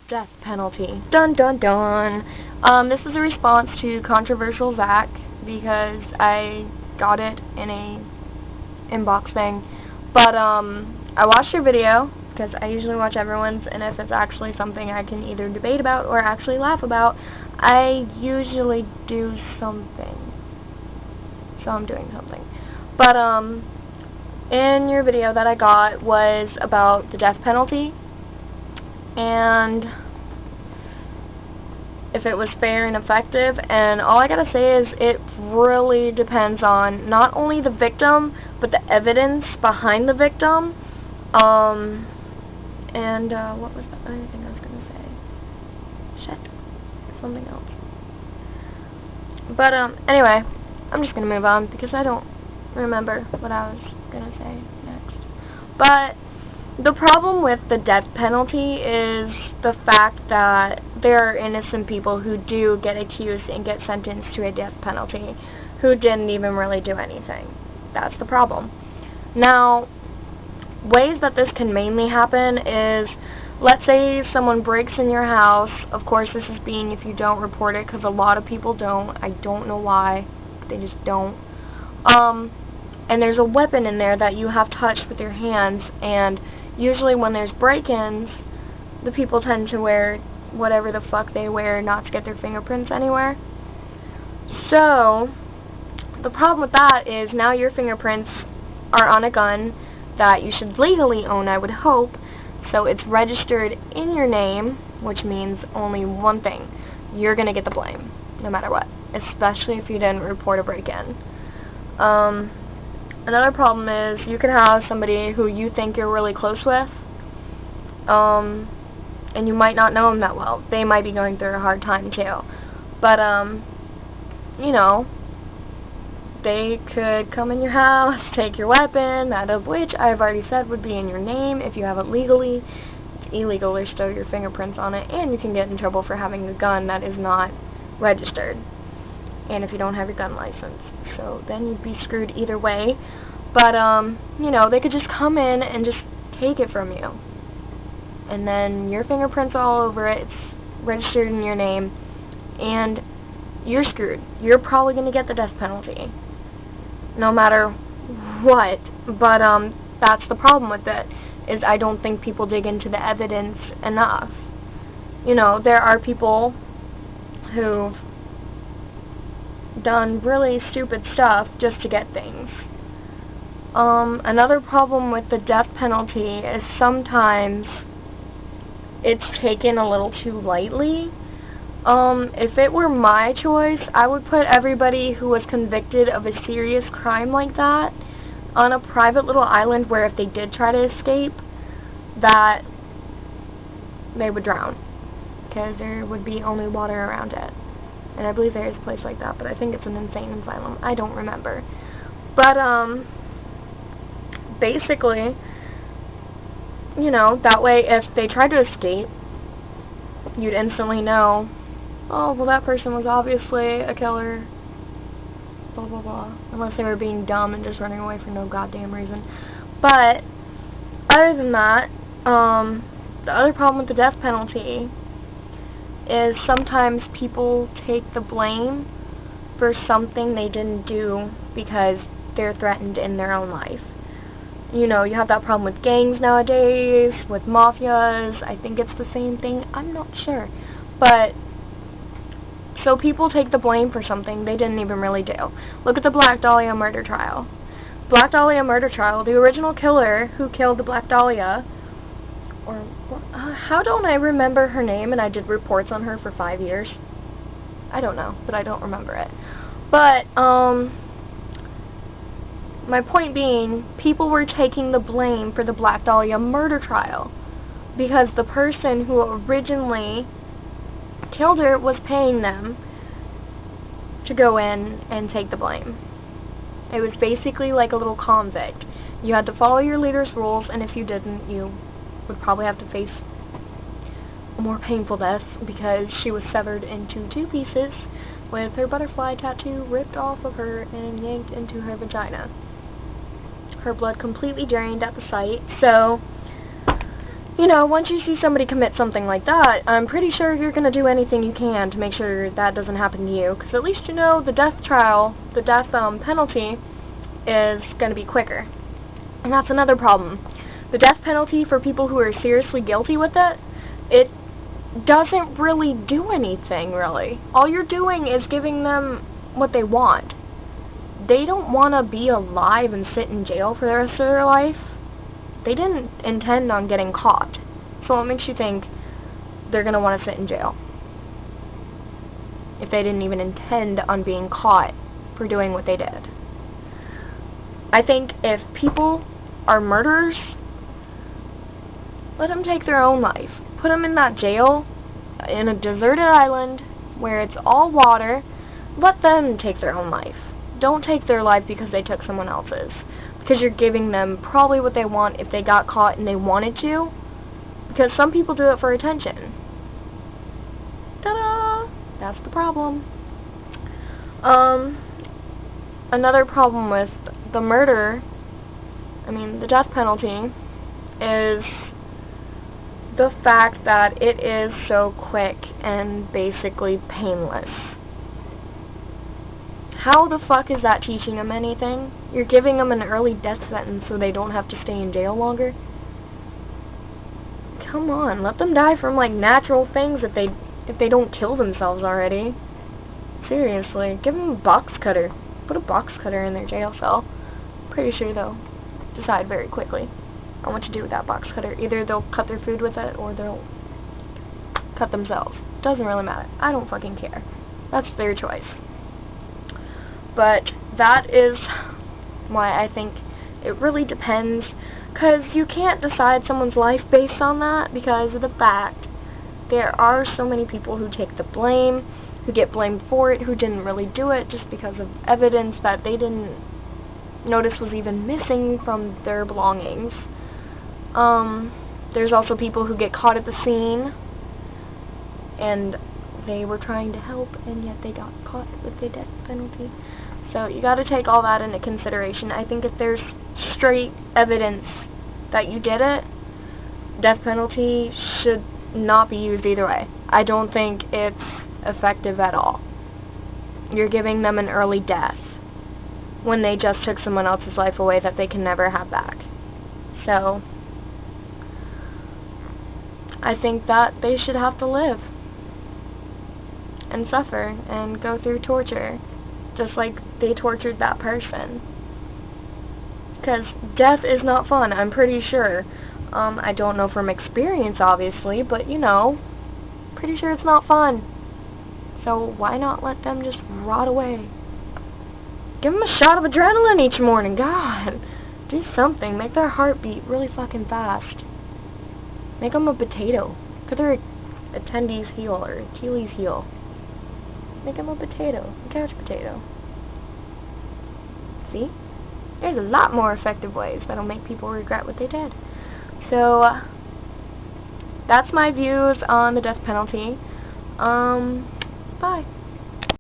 death penalty. Dun dun dun. This is a response to ControversialZack because I got it in a inbox thing. But I watched your video because I usually watch everyone's, and if it's actually something I can either debate about or actually laugh about, I usually do something. So I'm doing something. But in your video that I got was about the death penalty and if it was fair and effective, and all I gotta say is it really depends on not only the victim but the evidence behind the victim. What was the other thing I was gonna say? Shit, something else. But anyway, I'm just gonna move on because I don't remember what I was gonna say next. But the problem with the death penalty is the fact that there are innocent people who do get accused and get sentenced to a death penalty who didn't even really do anything. That's the problem. Now, ways that this can mainly happen is, let's say someone breaks in your house. Of course, this is being if you don't report it, because a lot of people don't. I don't know why. They just don't. And there's a weapon in there that you have touched with your hands, and usually when there's break-ins, the people tend to wear whatever the fuck they wear not to get their fingerprints anywhere. So, the problem with that is now your fingerprints are on a gun that you should legally own, I would hope, so it's registered in your name, which means only one thing: you're going to get the blame, no matter what, especially if you didn't report a break-in. Another problem is you could have somebody who you think you're really close with, and you might not know them that well. They might be going through a hard time too. But, you know, they could come in your house, take your weapon, that of which I've already said would be in your name if you have it legally. It's illegal, there's still your fingerprints on it, and you can get in trouble for having a gun that is not registered, and if you don't have your gun license. So then you'd be screwed either way. But, you know, they could just come in and just take it from you. And then your fingerprints all over it, it's registered in your name, and you're screwed. You're probably going to get the death penalty, no matter what. But, that's the problem with it, is I don't think people dig into the evidence enough. You know, there are people who've done really stupid stuff just to get things. Another problem with the death penalty is sometimes it's taken a little too lightly. If it were my choice, I would put everybody who was convicted of a serious crime like that on a private little island where if they did try to escape, that they would drown, because there would be only water around it. And I believe there is a place like that, but I think it's an insane asylum. I don't remember. But, basically, you know, that way if they tried to escape, you'd instantly know, oh, well, that person was obviously a killer, blah, blah, blah. Unless they were being dumb and just running away for no goddamn reason. But, other than that, the other problem with the death penalty is sometimes people take the blame for something they didn't do because they're threatened in their own life. You know, you have that problem with gangs nowadays, with mafias. I think it's the same thing. I'm not sure. But, so people take the blame for something they didn't even really do. Look at the Black Dahlia murder trial. Black Dahlia murder trial, the original killer who killed the Black Dahlia, or how don't I remember her name, and I did reports on her for 5 years? I don't know, but I don't remember it. But, my point being, people were taking the blame for the Black Dahlia murder trial because the person who originally killed her was paying them to go in and take the blame. It was basically like a little convict. You had to follow your leader's rules, and if you didn't, you would probably have to face a more painful death because she was severed into 2 pieces with her butterfly tattoo ripped off of her and yanked into her vagina. Her blood completely drained at the site. So, you know, once you see somebody commit something like that, I'm pretty sure you're going to do anything you can to make sure that doesn't happen to you, because at least you know the death trial, the death penalty is going to be quicker. And that's another problem. The death penalty for people who are seriously guilty with it doesn't really do anything, really. All you're doing is giving them what they want. They don't want to be alive and sit in jail for the rest of their life. They didn't intend on getting caught. So what makes you think they're going to want to sit in jail? If they didn't even intend on being caught for doing what they did. I think if people are murderers, let them take their own life. Put them in that jail, in a deserted island, where it's all water. Let them take their own life. Don't take their life because they took someone else's. Because you're giving them probably what they want if they got caught and they wanted to. Because some people do it for attention. Ta-da! That's the problem. Another problem with the murder, the death penalty, is the fact that it is so quick and basically painless. How the fuck is that teaching them anything? You're giving them an early death sentence so they don't have to stay in jail longer? Come on, let them die from like natural things if they don't kill themselves already. Seriously, give them a box cutter. Put a box cutter in their jail cell. Pretty sure they'll decide very quickly on what to do with that box cutter. Either they'll cut their food with it or they'll cut themselves. Doesn't really matter. I don't fucking care. That's their choice. But that is why I think it really depends, because you can't decide someone's life based on that, because of the fact there are so many people who take the blame, who get blamed for it, who didn't really do it just because of evidence that they didn't notice was even missing from their belongings. There's also people who get caught at the scene and they were trying to help and yet they got caught with the death penalty. So you got to take all that into consideration. I think if there's straight evidence that you did it, death penalty should not be used either way. I don't think it's effective at all. You're giving them an early death when they just took someone else's life away that they can never have back. So I think that they should have to live and suffer and go through torture just like they tortured that person. Because death is not fun, I'm pretty sure. I don't know from experience, obviously, but, pretty sure it's not fun. So why not let them just rot away? Give them a shot of adrenaline each morning, God. Do something, make their heart beat really fucking fast. Make them a potato. Cut their Achilles heel or Achilles heel. Make them a potato, a couch potato. See? There's a lot more effective ways that'll make people regret what they did. So, that's my views on the death penalty. Bye.